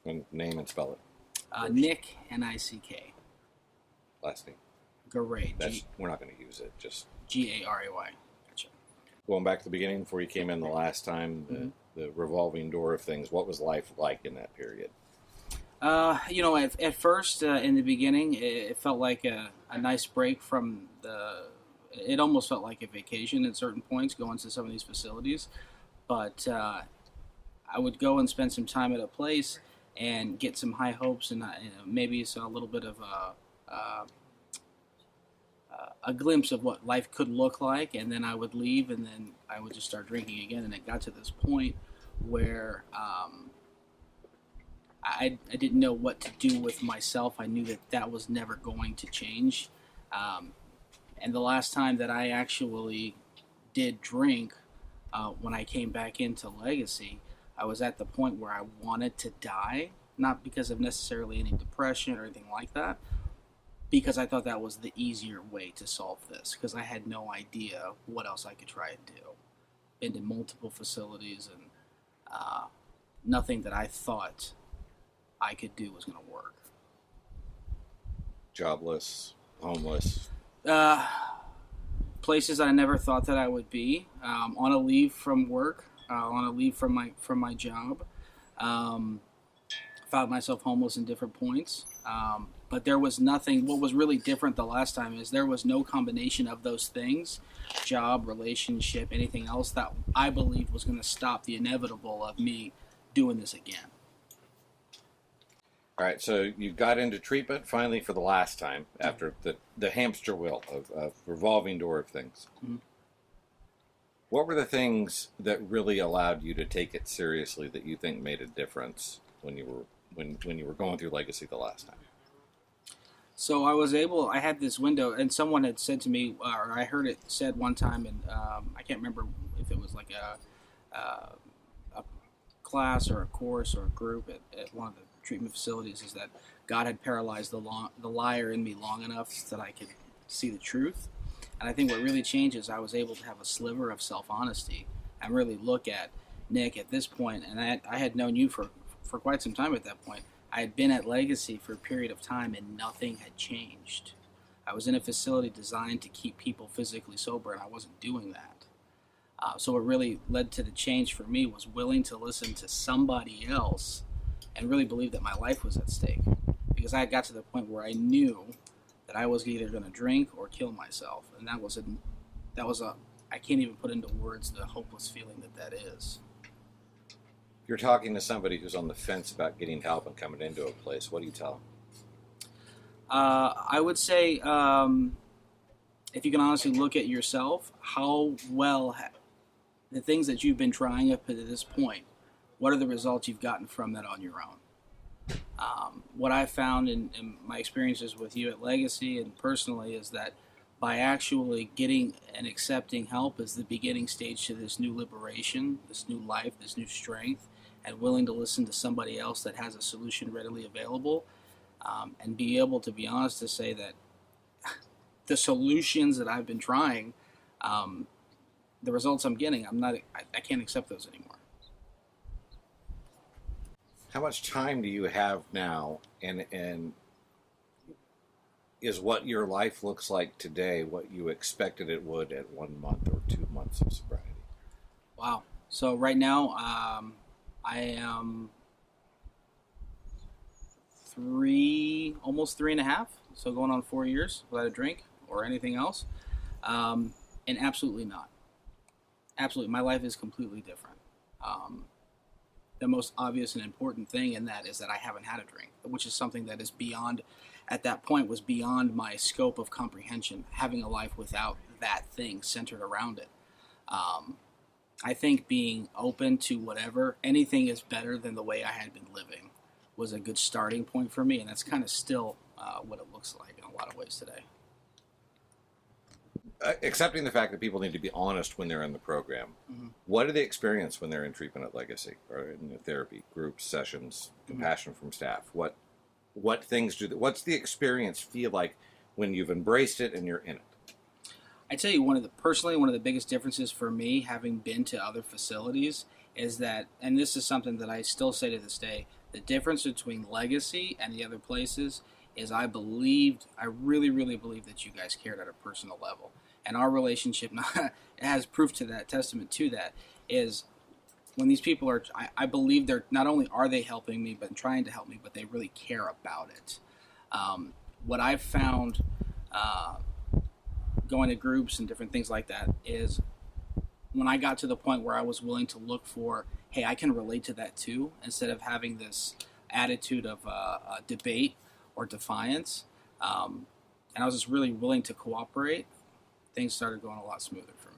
And name and spell it. Nick, Nick. Last name. Garay. We're not going to use it. Just Garay. Gotcha. going back to the beginning before you came in the last time, the revolving door of things. What was life like in that period? At first, in the beginning, it felt like a nice break from the. It almost felt like a vacation at certain points, going to some of these facilities. But I would go and spend some time at a place and get some high hopes and maybe a little bit of a glimpse of what life could look like, and then I would leave, and then I would just start drinking again, and it got to this point where I didn't know what to do with myself. I knew that was never going to change, and the last time that I actually did drink, when I came back into Legacy, I was at the point where I wanted to die, not because of necessarily any depression or anything like that, because I thought that was the easier way to solve this, because I had no idea what else I could try and do. Been to multiple facilities, and nothing that I thought I could do was going to work. Jobless, homeless. Places I never thought that I would be. On a leave from work, on a leave from my job. Found myself homeless in different points. But there was nothing. What was really different the last time is there was no combination of those things, job, relationship, anything else, that I believed was going to stop the inevitable of me doing this again. All right, so you got into treatment finally for the last time after the hamster wheel of revolving door of things. Mm-hmm. What were the things that really allowed you to take it seriously that you think made a difference when you were going through Legacy the last time? So I had this window, and someone had said to me, or I heard it said one time, and I can't remember if it was like a class or a course or a group at one of the treatment facilities, is that God had paralyzed the liar in me long enough so that I could see the truth. And I think what really changed is I was able to have a sliver of self-honesty and really look at Nick at this point, and I had known you for quite some time at that point. I had been at Legacy for a period of time and nothing had changed. I was in a facility designed to keep people physically sober, and I wasn't doing that. So what really led to the change for me was willing to listen to somebody else and really believe that my life was at stake. Because I got to the point where I knew that I was either going to drink or kill myself. And that was I can't even put into words the hopeless feeling that is. You're talking to somebody who's on the fence about getting help and coming into a place. What do you tell them? I would say, if you can honestly look at yourself, how well the things that you've been trying up to this point, what are the results you've gotten from that on your own? What I found in my experiences with you at Legacy and personally is that by actually getting and accepting help is the beginning stage to this new liberation, this new life, this new strength, and willing to listen to somebody else that has a solution readily available, and be able to be honest to say that the solutions that I've been trying, the results I'm getting, I can't accept those anymore. How much time do you have now, and is what your life looks like today what you expected it would at 1 month or 2 months of sobriety? Wow. So right now, I am almost 3.5, so going on 4 years without a drink or anything else, and absolutely not. Absolutely, my life is completely different. The most obvious and important thing in that is that I haven't had a drink, which is something that is beyond, at that point, was beyond my scope of comprehension, having a life without that thing centered around it. I think being open to whatever, anything is better than the way I had been living, was a good starting point for me, and that's kind of still what it looks like in a lot of ways today. Accepting the fact that people need to be honest when they're in the program, Mm-hmm. what do they experience when they're in treatment at Legacy or in the therapy, groups, sessions, compassion from staff? What things what's the experience feel like when you've embraced it and you're in it? I tell you, one of the biggest differences for me, having been to other facilities, is that, and this is something that I still say to this day, The difference between Legacy and the other places is I really, really believed that you guys cared at a personal level. And our relationship has proof to that, testament to that, is when these people are, I believe they're, not only are they helping me, but trying to help me, but they really care about it. What I've found going to groups and different things like that is when I got to the point where I was willing to look for, hey, I can relate to that too, instead of having this attitude of debate or defiance, and I was just really willing to cooperate, things started going a lot smoother for